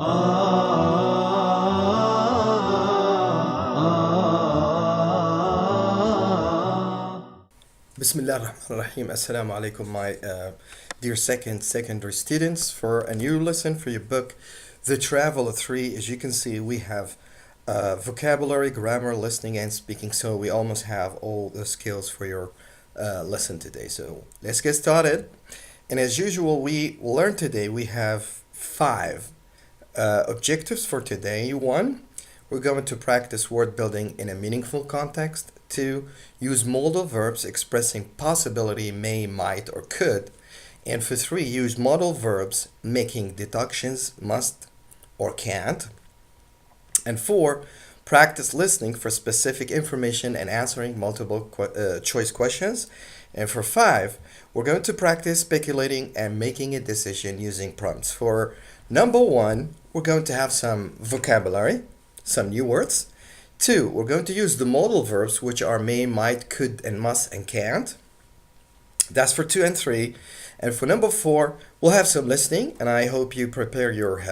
Bismillah ar-Rahman ar-Rahim. Assalamu alaikum, my dear secondary students, for a new lesson for your book, The Traveler 3. As you can see, we have vocabulary, grammar, listening, and speaking. So we almost have all the skills for your lesson today. So let's get started. And as usual, we learned today, we have 5 objectives for today. 1, we're going to practice word building in a meaningful context. 2, use modal verbs expressing possibility, may, might, or could. And for 3, use modal verbs making deductions, must or can't. And 4, practice listening for specific information and answering multiple choice questions. And for 5, we're going to practice speculating and making a decision using prompts. For number 1, we're going to have some vocabulary, some new words. 2, we're going to use the modal verbs, which are may, might, could, and must, and can't. That's for 2 and 3. And for number 4, we'll have some listening, and I hope you prepare your,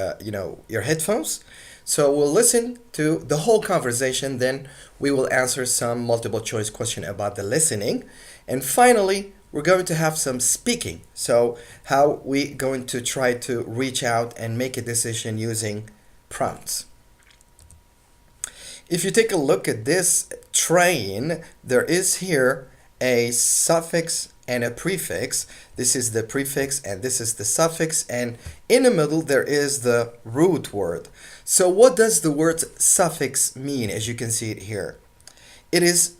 your headphones. So we'll listen to the whole conversation, then we will answer some multiple choice question about the listening. And finally, we're going to have some speaking. So how we going to try to reach out and make a decision using prompts. If you take a look at this train, there is here a suffix and a prefix. This is the prefix and this is the suffix, and in the middle there is the root word. So what does the word suffix mean? As you can see it here, it is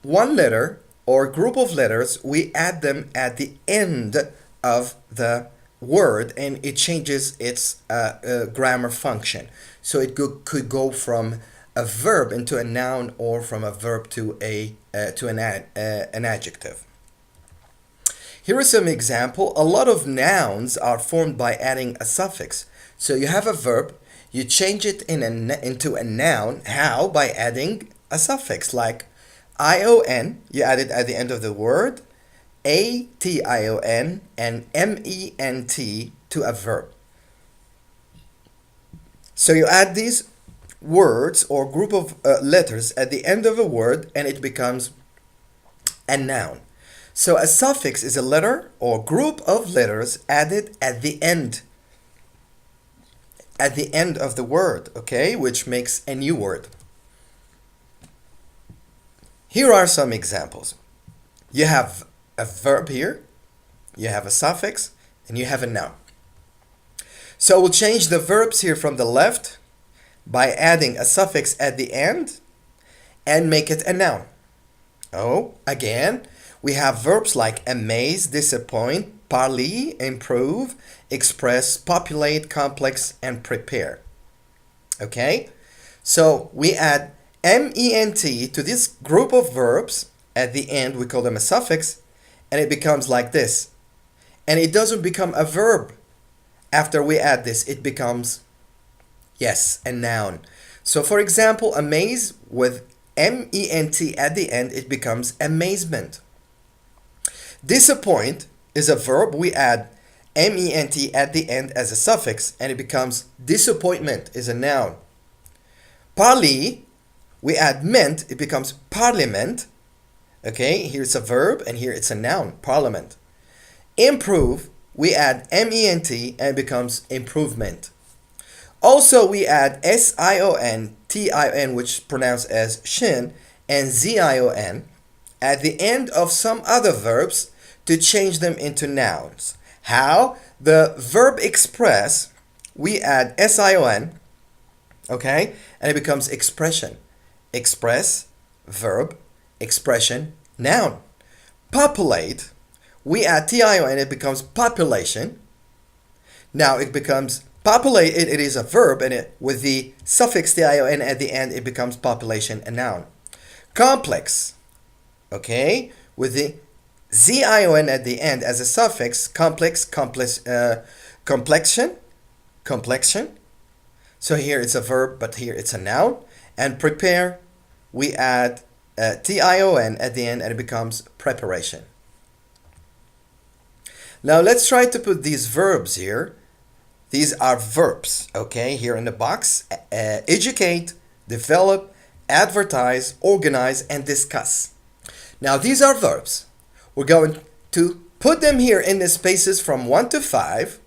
one letter or group of letters. We add them at the end of the word and it changes its grammar function. So it could go from a verb into a noun, or from a verb to an adjective. Here is some example. A lot of nouns are formed by adding a suffix. So you have a verb, you change it into a noun. How? By adding a suffix like ion, you add it at the end of the word, ation, and ment to a verb. So you add these words or group of letters at the end of a word and it becomes a noun. So a suffix is a letter or group of letters added at the end of the word, okay, which makes a new word. Here are some examples. You have a verb here, you have a suffix, and you have a noun. So we'll change the verbs here from the left by adding a suffix at the end and make it a noun. Oh, again, we have verbs like amaze, disappoint, parley, improve, express, populate, complex, and prepare. Okay, so we add ment to this group of verbs at the end. We call them a suffix, and it becomes like this. And it doesn't become a verb. After we add this, it becomes, yes, a noun. So for example, amaze with ment at the end, it becomes amazement. Disappoint is a verb. We add ment at the end as a suffix and it becomes disappointment, is a noun. Parley, we add ment, it becomes parliament. Okay, here it's a verb and here it's a noun, parliament. Improve, we add ment and it becomes improvement. Also, we add sion, tin, which is pronounced as shin, and zion at the end of some other verbs to change them into nouns. How? The verb express, we add sion, okay, and it becomes expression. Express, verb, expression, noun. Populate, we add tin and it becomes population. Now it becomes populate, it is a verb, and with the suffix tin at the end, it becomes population, a noun. Complex, okay, with the zion at the end as a suffix, complexion. So here it's a verb, but here it's a noun. And prepare, we add tin at the end, and it becomes preparation. Now let's try to put these verbs here These are verbs, okay, here in the box. Educate, develop, advertise, organize, and discuss. Now, these are verbs. We're going to put them here in the spaces from 1 to 5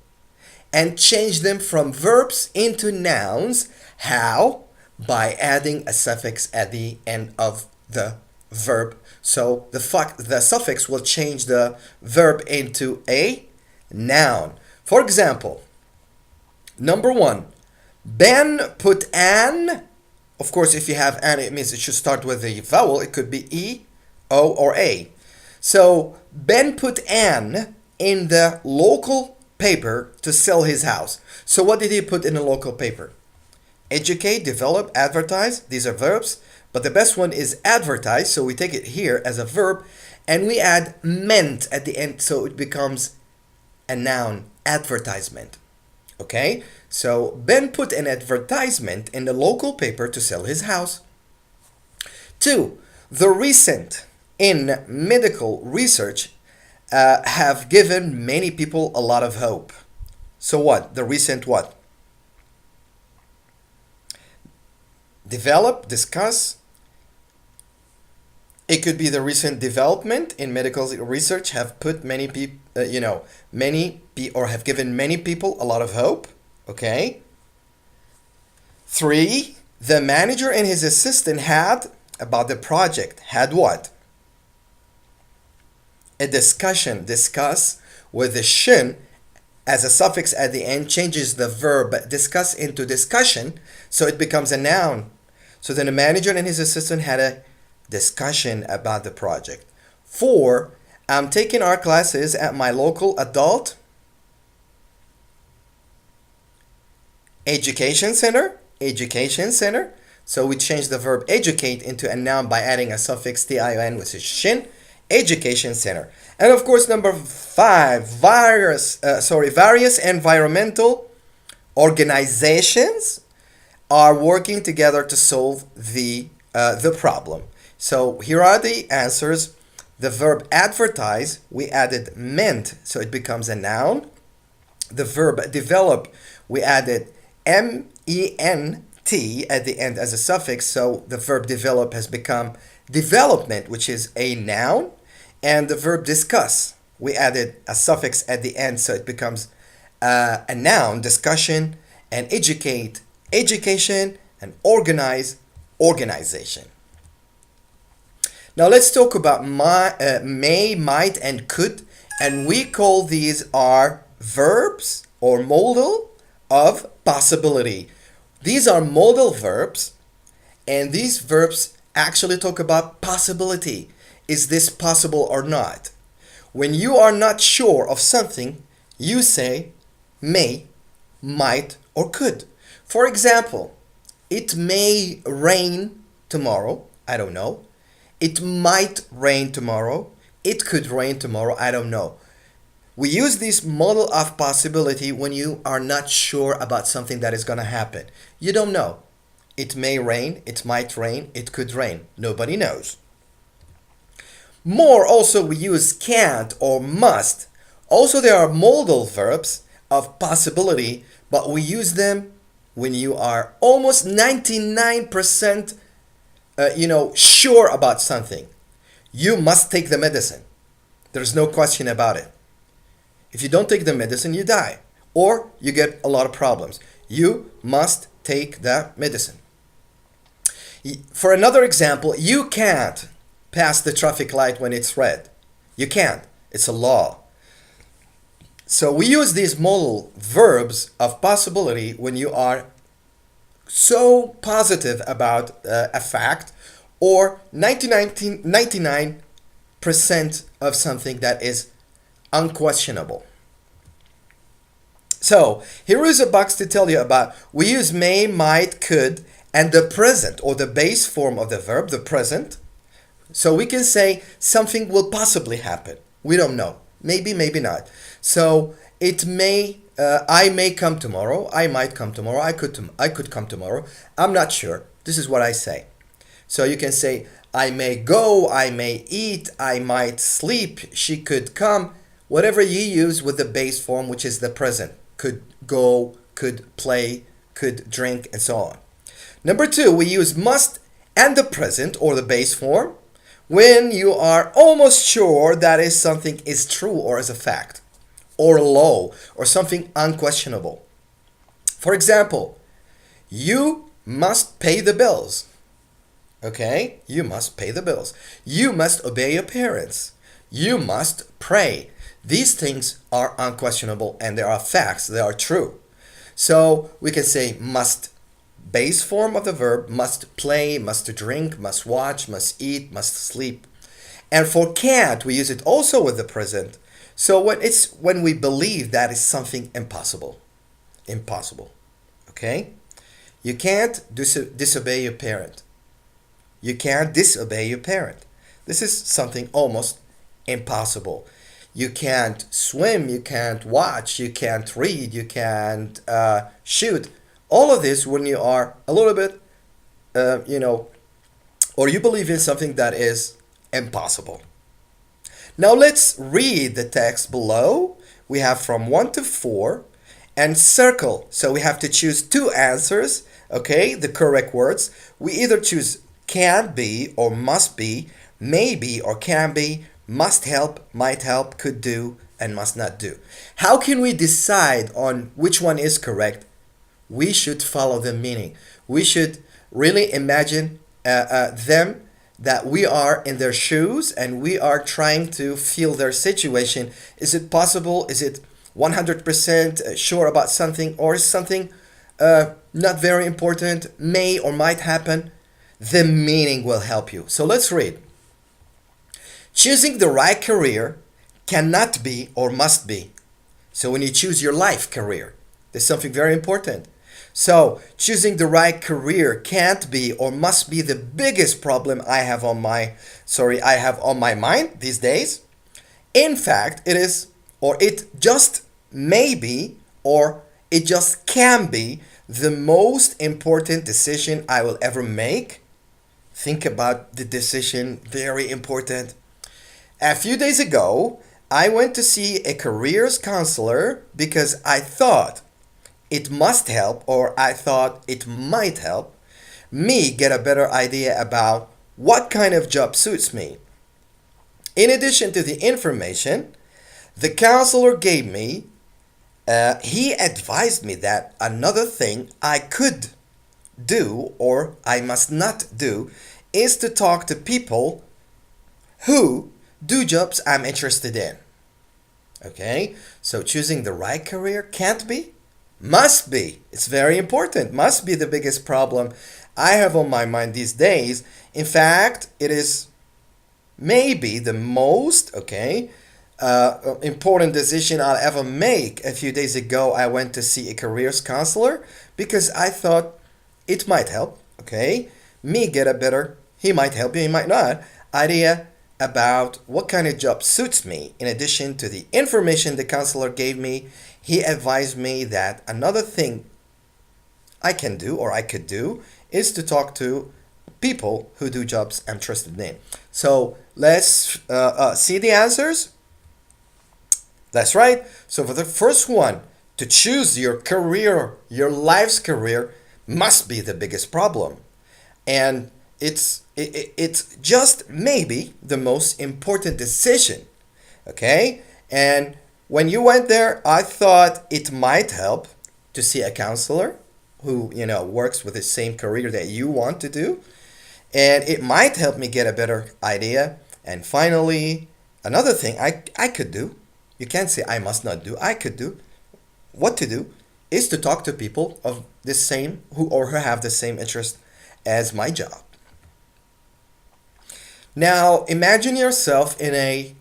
and change them from verbs into nouns. How? By adding a suffix at the end of the verb. So the suffix will change the verb into a noun. For example, number 1, Ben put an. Of course, if you have an, it means it should start with a vowel. It could be E, O, or A. So Ben put an in the local paper to sell his house. So what did he put in the local paper? Educate, develop, advertise. These are verbs. But the best one is advertise. So we take it here as a verb and we add meant at the end. So it becomes a noun, advertisement. Okay? So Ben put an advertisement in the local paper to sell his house. 2, the recent in medical research have given many people a lot of hope. So what? The recent what? Develop, discuss. It could be the recent development in medical research have put many people, or have given many people a lot of hope. Okay. 3, the manager and his assistant had about the project. Had what? A discussion. Discuss with the shin as a suffix at the end changes the verb discuss into discussion, so it becomes a noun. So then the manager and his assistant had a discussion about the project. 4, I'm taking art classes at my local adult education center. Education center. So we change the verb educate into a noun by adding a suffix tin, which is shin. Education center. And of course, number 5, various environmental organizations are working together to solve the problem. So here are the answers. The verb advertise, we added meant, so it becomes a noun. The verb develop, we added MENT at the end as a suffix, so the verb develop has become development, which is a noun. And the verb discuss, we added a suffix at the end, so it becomes a noun, discussion, and educate, education, and organize, organization. Now let's talk about may, might, and could, and we call these are verbs or modal of possibility. These are modal verbs, and these verbs actually talk about possibility. Is this possible or not? When you are not sure of something, you say may, might, or could. For example, it may rain tomorrow. I don't know. It might rain tomorrow. It could rain tomorrow. I don't know. We use this model of possibility when you are not sure about something that is going to happen. You don't know. It may rain. It might rain. It could rain. Nobody knows. More also we use can't or must. Also there are modal verbs of possibility, but we use them when you are almost 99% sure about something. You must take the medicine. There's no question about it. If you don't take the medicine, you die. Or you get a lot of problems. You must take the medicine. For another example, you can't pass the traffic light when it's red. You can't. It's a law. So we use these modal verbs of possibility when you are so positive about a fact, or 99% of something that is unquestionable. So here is a box to tell you about. We use may, might, could, and the present or the base form of the verb, the present. So we can say something will possibly happen. We don't know. Maybe, maybe not. So it may, I may come tomorrow. I might come tomorrow. I could come tomorrow. I'm not sure. This is what I say. So you can say, I may go, I may eat, I might sleep, she could come. Whatever you use with the base form, which is the present. could go, could play, could drink, and so on. Number two, we use must and the present or the base form when you are almost sure that is something is true or is a fact or law or something unquestionable. For example, you must pay the bills. Okay? You must pay the bills. You must obey your parents. You must pray. These things are unquestionable and they are facts. They are true. So we can say must, base form of the verb, must play, must drink, must watch, must eat, must sleep. And for can't, we use it also with the present. So when we believe that is something impossible. Impossible. Okay? You can't disobey your parent. You can't disobey your parent. This is something almost impossible. You can't swim, you can't watch, you can't read, you can't shoot. All of this when you are a little bit, or you believe in something that is impossible. Now let's read the text below. We have from 1 to 4 and circle. So we have to choose two answers, okay, the correct words. We either choose can be or must be, maybe or can be, must help, might help, could do, and must not do. How can we decide on which one is correct? We should follow the meaning. We should really imagine them, that we are in their shoes and we are trying to feel their situation. Is it possible? Is it 100% sure about something, or is something not very important, may or might happen? The meaning will help you. So let's read. Choosing the right career cannot be or must be. So when you choose your life career, there's something very important. So choosing the right career can't be or must be the biggest problem I have on my mind these days. In fact, it is, or it just may be, or it just can be the most important decision I will ever make. Think about the decision, very important. A few days ago, I went to see a careers counselor because I thought it must help, or I thought it might help me get a better idea about what kind of job suits me. In addition to the information the counselor gave me, he advised me that another thing I could do or I must not do is to talk to people who do jobs I'm interested in. Okay, so choosing the right career can't be, must be. It's very important. Must be the biggest problem I have on my mind these days. In fact, it is maybe the most, important decision I'll ever make. A few days ago, I went to see a careers counselor because I thought it might help, me get a better, he might help you, he might not, idea about what kind of job suits me. In addition to the information the counselor gave me, he advised me that another thing I can do or I could do is to talk to people who do jobs I'm interested in. So let's see the answers. That's right. So for the first one, to choose your career, your life's career, must be the biggest problem. And it's just maybe the most important decision. And when you went there, I thought it might help to see a counselor who works with the same career that you want to do, and it might help me get a better idea. And finally, another thing I could do, you can't say I must not do, I could do, what to do is to talk to people of the same who have the same interest as my job. Now imagine yourself in a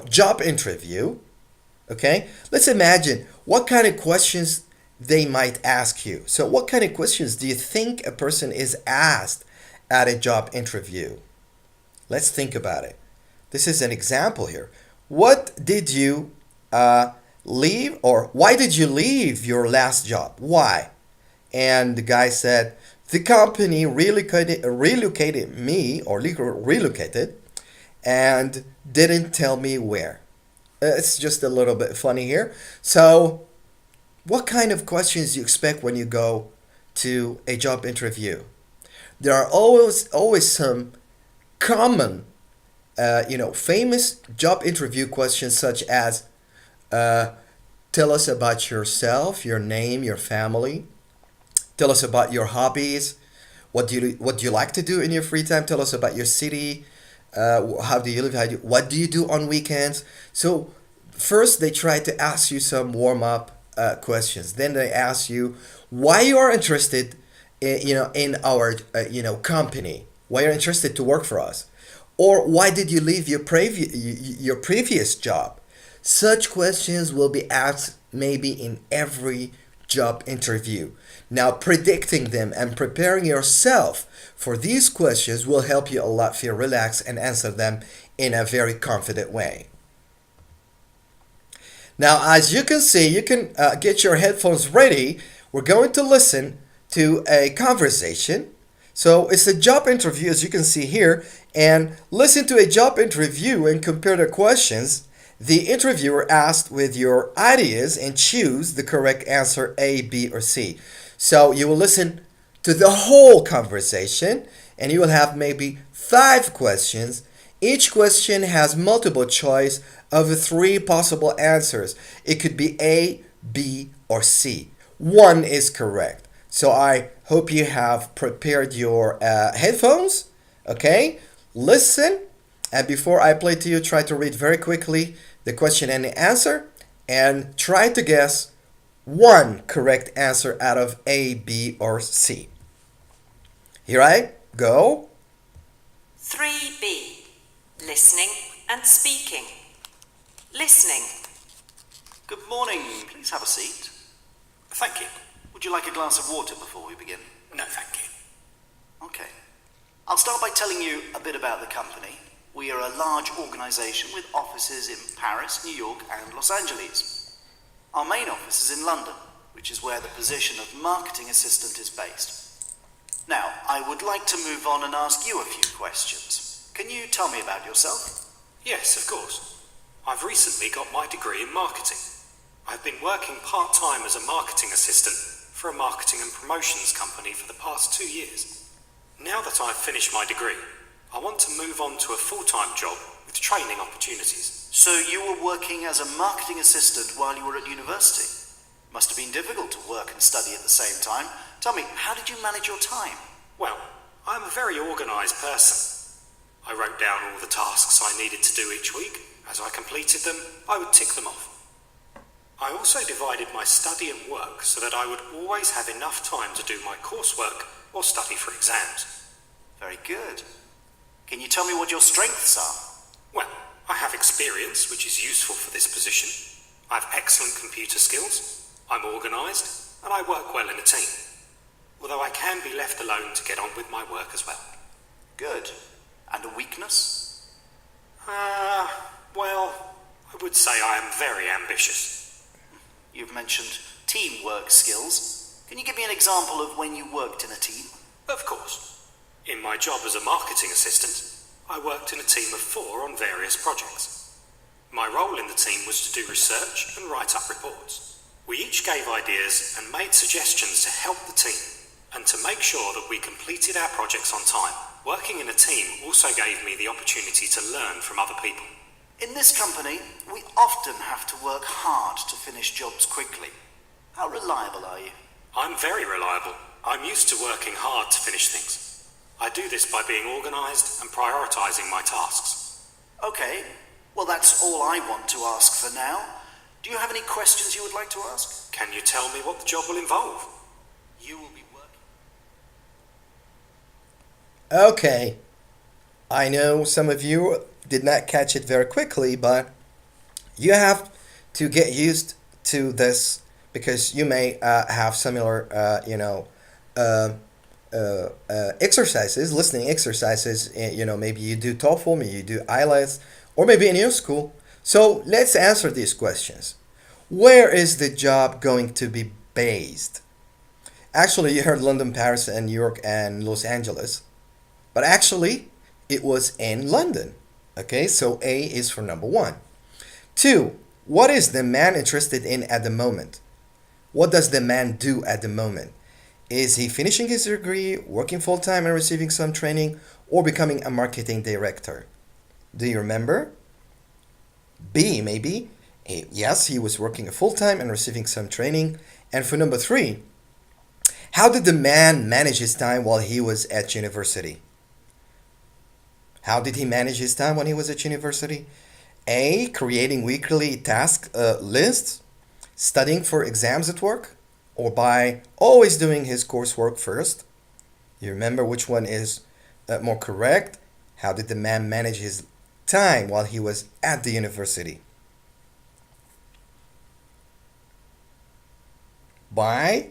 job interview. Let's imagine what kind of questions they might ask you. So what kind of questions do you think a person is asked at a job interview? Let's think about it. This is an example here. What did you leave, or why did you leave your last job? Why? And the guy said, the company relocated me, or relocated, and didn't tell me where. It's just a little bit funny here. So, what kind of questions do you expect when you go to a job interview? There are always some common, famous job interview questions such as, uh, tell us about yourself, your name, your family. Tell us about your hobbies. What do you like to do in your free time? Tell us about your city. How do you live? What do you do on weekends? So first they try to ask you some warm up questions. Then they ask you why you are interested in our company. Why you're interested to work for us, or why did you leave your previous job? Such questions will be asked maybe in every job interview. Now, predicting them and preparing yourself for these questions will help you a lot feel relaxed and answer them in a very confident way. Now, as you can see, you can get your headphones ready. We're going to listen to a conversation. So it's a job interview, as you can see here, and listen to a job interview and compare the questions. The interviewer asked with your ideas and choose the correct answer A, B, or C. So you will listen to the whole conversation and you will have maybe 5 questions. Each question has multiple choice of 3 possible answers. It could be A, B, or C. One is correct. So I hope you have prepared your headphones. Okay, listen. And before I play to you, try to read very quickly the question and the answer and try to guess one correct answer out of A, B, or C. Here I go. 3B. Listening and speaking. Listening. Good morning. Please have a seat. Thank you. Would you like a glass of water before we begin? No, thank you. Okay. I'll start by telling you a bit about the company. We are a large organisation with offices in Paris, New York and Los Angeles. Our main office is in London, which is where the position of marketing assistant is based. Now, I would like to move on and ask you a few questions. Can you tell me about yourself? Yes, of course. I've recently got my degree in marketing. I've been working part-time as a marketing assistant for a marketing and promotions company for the past 2 years. Now that I've finished my degree, I want to move on to a full-time job with training opportunities. So you were working as a marketing assistant while you were at university? Must have been difficult to work and study at the same time. Tell me, how did you manage your time? Well, I'm a very organised person. I wrote down all the tasks I needed to do each week. As I completed them, I would tick them off. I also divided my study and work so that I would always have enough time to do my coursework or study for exams. Very good. Can you tell me what your strengths are? Well, I have experience, which is useful for this position. I have excellent computer skills, I'm organised, and I work well in a team. Although I can be left alone to get on with my work as well. Good. And a weakness? Well, I would say I am very ambitious. You've mentioned teamwork skills. Can you give me an example of when you worked in a team? Of course. In my job as a marketing assistant, I worked in a team of 4 on various projects. My role in the team was to do research and write up reports. We each gave ideas and made suggestions to help the team and to make sure that we completed our projects on time. Working in a team also gave me the opportunity to learn from other people. In this company, we often have to work hard to finish jobs quickly. How reliable are you? I'm very reliable. I'm used to working hard to finish things. I do this by being organised and prioritising my tasks. Okay, well that's all I want to ask for now. Do you have any questions you would like to ask? Can you tell me what the job will involve? You will be working... Okay. I know some of you did not catch it very quickly, but you have to get used to this because you may have similar, exercises, listening exercises. Maybe you do TOEFL, maybe you do IELTS, or maybe in your school. So let's answer these questions. Where is the job going to be based? Actually, you heard London, Paris, and New York, and Los Angeles. But actually, it was in London. Okay, so A is for number 1. 2. What is the man interested in at the moment? What does the man do at the moment? Is he finishing his degree, working full time and receiving some training, or becoming a marketing director? Do you remember? B, maybe. Yes, he was working full time and receiving some training. And for number 3, how did the man manage his time while he was at university? How did he manage his time when he was at university? A, creating weekly task lists, studying for exams at work, or by always doing his coursework first. You remember which one is more correct? How did the man manage his time while he was at the university? By,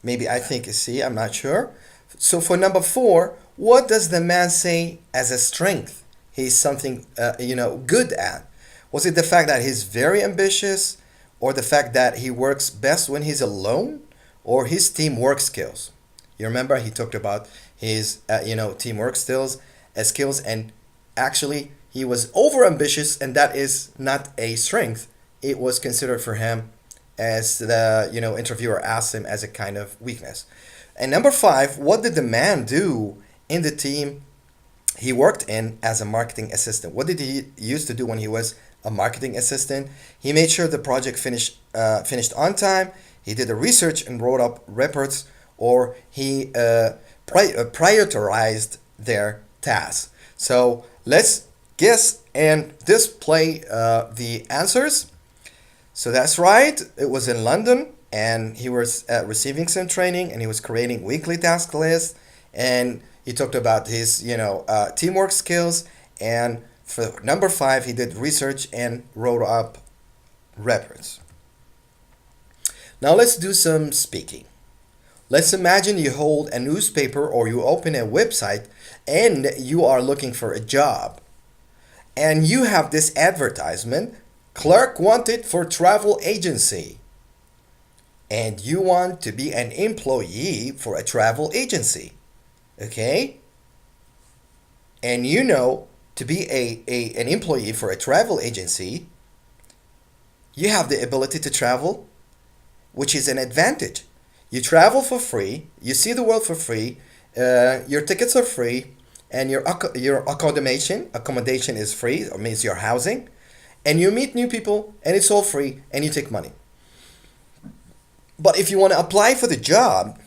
maybe I think it's C, I'm not sure. So for number 4, what does the man say as a strength? He's something, good at. Was it the fact that he's very ambitious, or the fact that he works best when he's alone, or his teamwork skills? You remember he talked about his, teamwork skills, and actually he was over ambitious, and that is not a strength. It was considered for him, as the interviewer asked him, as a kind of weakness. And number 5, what did the man do in the team he worked in as a marketing assistant? What did he used to do when he was a marketing assistant? He made sure the project finished on time. He did the research and wrote up reports, or he prioritized their tasks. So let's guess and display the answers. So that's right. It was in London, and he was receiving some training, and he was creating weekly task lists, and he talked about his teamwork skills. And for number 5, he did research and wrote up reports. Now let's do some speaking. Let's imagine you hold a newspaper, or you open a website, and you are looking for a job. And you have this advertisement: clerk wanted for travel agency. And you want to be an employee for a travel agency. Okay? And to be an employee for a travel agency, you have the ability to travel, which is an advantage. You travel for free, you see the world for free, your tickets are free, and your accommodation is free, or means your housing, and you meet new people, and it's all free, and you take money. But if you want to apply for the job,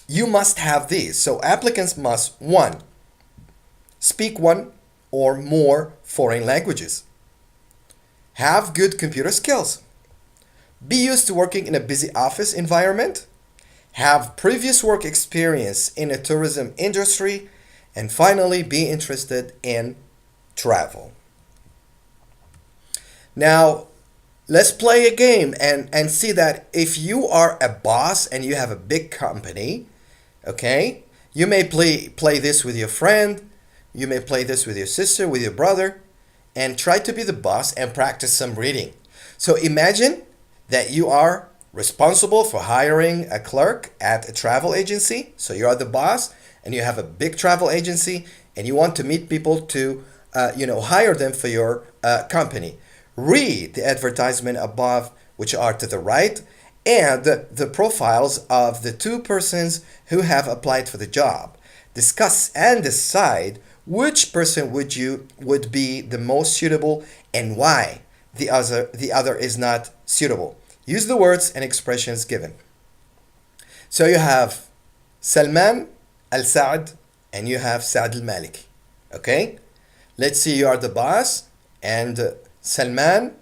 you must have these. So applicants must: 1, speak 1 or more foreign languages, have good computer skills, be used to working in a busy office environment, have previous work experience in a tourism industry, and finally be interested in travel. Now, let's play a game and see that if you are a boss and you have a big company, okay, you may play this with your friend, you may play this with your sister, with your brother, and try to be the boss and practice some reading. So imagine that you are responsible for hiring a clerk at a travel agency. So you are the boss, and you have a big travel agency, and you want to meet people to hire them for your company. Read the advertisement above, which are to the right, and the profiles of the 2 persons who have applied for the job. Discuss and decide which person would be the most suitable, and why the other is not suitable. Use the words and expressions given. So you have Salman Al-Saad, and you have Saad Al-Maliki. Okay? Let's see, you are the boss, and Salman,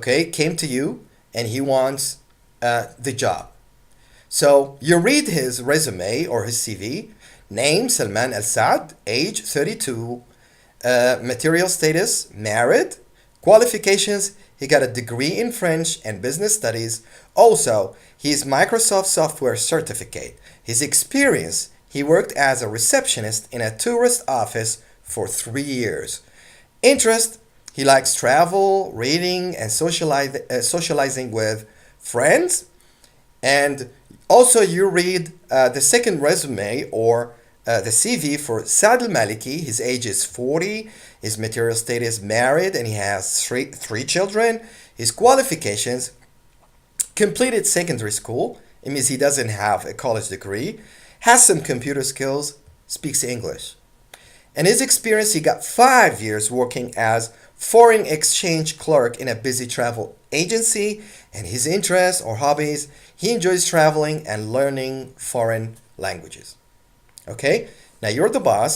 came to you, and he wants the job. So you read his resume or his CV. Name: Salman Al-Saad, age 32, material status: married. Qualifications: he got a degree in French and business studies. Also, he's Microsoft software certificate. His experience: he worked as a receptionist in a tourist office for 3 years. Interest: he likes travel, reading, and socializing with friends. And also you read the second resume, or the CV for Saad Al-Maliki. His age is 40. his material status, married, and he has three children. His qualifications: completed secondary school. It means he doesn't have a college degree, has some computer skills, speaks English. And his experience: he got 5 years working as foreign exchange clerk in a busy travel agency. And his interests or hobbies: he enjoys traveling and learning foreign languages. Okay, now you're the boss.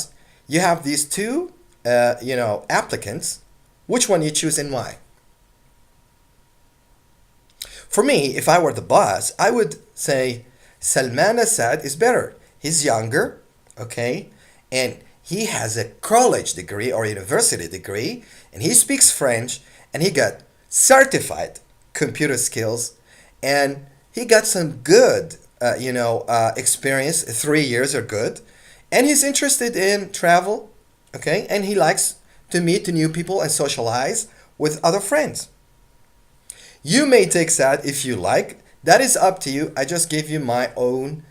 You have these two, applicants. Which one you choose and why? For me, if I were the boss, I would say Salman Assad is better. He's younger, okay, and he has a college degree or university degree, and he speaks French, and he got certified computer skills, and he got some good, experience. 3 years are good, and he's interested in travel, okay, and he likes to meet new people and socialize with other friends. You may take Saad if you like. That is up to you. I just gave you my own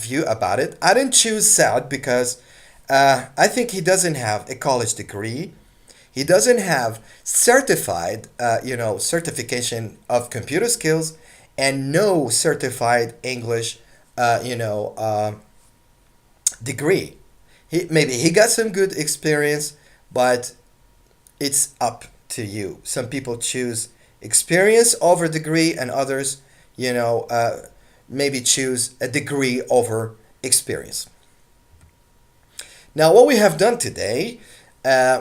view about it. I didn't choose Saad because I think he doesn't have a college degree. He doesn't have certified, certification of computer skills, and no certified English, degree. Maybe he got some good experience, but it's up to you. Some people choose experience over degree, and others, maybe choose a degree over experience. Now, what we have done today,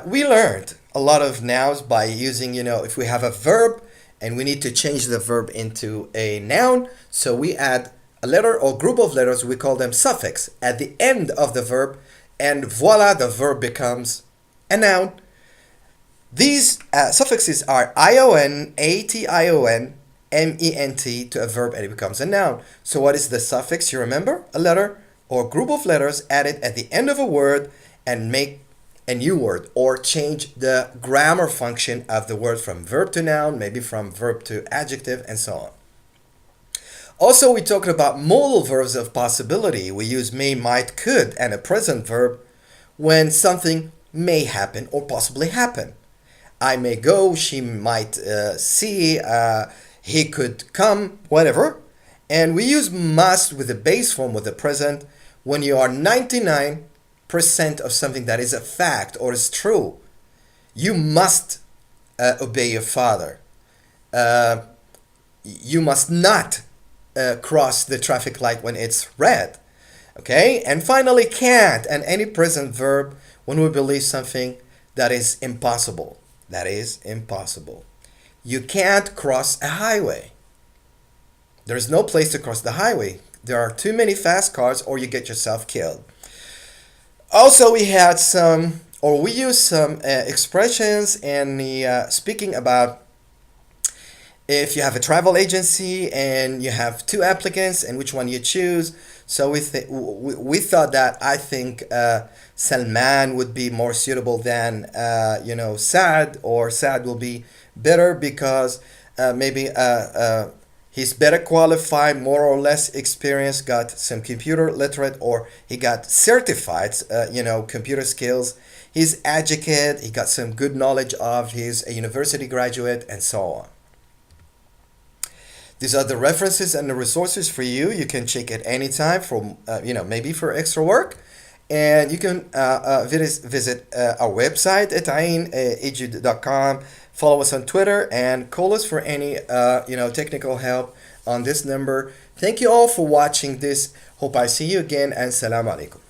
we learned a lot of nouns by using, if we have a verb and we need to change the verb into a noun, so we add a letter or group of letters, we call them suffix, at the end of the verb, and voila, the verb becomes a noun. These suffixes are ion, ation, ment to a verb, and it becomes a noun. So what is the suffix? You remember? A letter or group of letters added at the end of a word and make a new word, or change the grammar function of the word from verb to noun, maybe from verb to adjective, and so on. Also, we talked about modal verbs of possibility. We use may, might, could, and a present verb when something may happen or possibly happen. I may go, she might see, he could come, whatever. And we use must with the base form with the present when you are 99% of something that is a fact or is true. You must obey your father. You must not cross the traffic light when it's red. Okay? And finally, can't, and any present verb when we believe something that is impossible. That is impossible. You can't cross a highway. There is no place to cross the highway. There are too many fast cars, or you get yourself killed. Also, we had we used some expressions and speaking about if you have a travel agency and you have 2 applicants and which one you choose. So we thought that I think Salman would be more suitable than Saad, or Saad will be better because maybe he's better qualified, more or less experienced, got some computer literate, or he got certified, computer skills. He's educated, he got some good knowledge of, he's a university graduate, and so on. These are the references and the resources for you. You can check at any time for, maybe for extra work. And you can visit our website at ain.edu.com. Follow us on Twitter and call us for any, technical help on this number. Thank you all for watching this. Hope I see you again, and salam alaikum.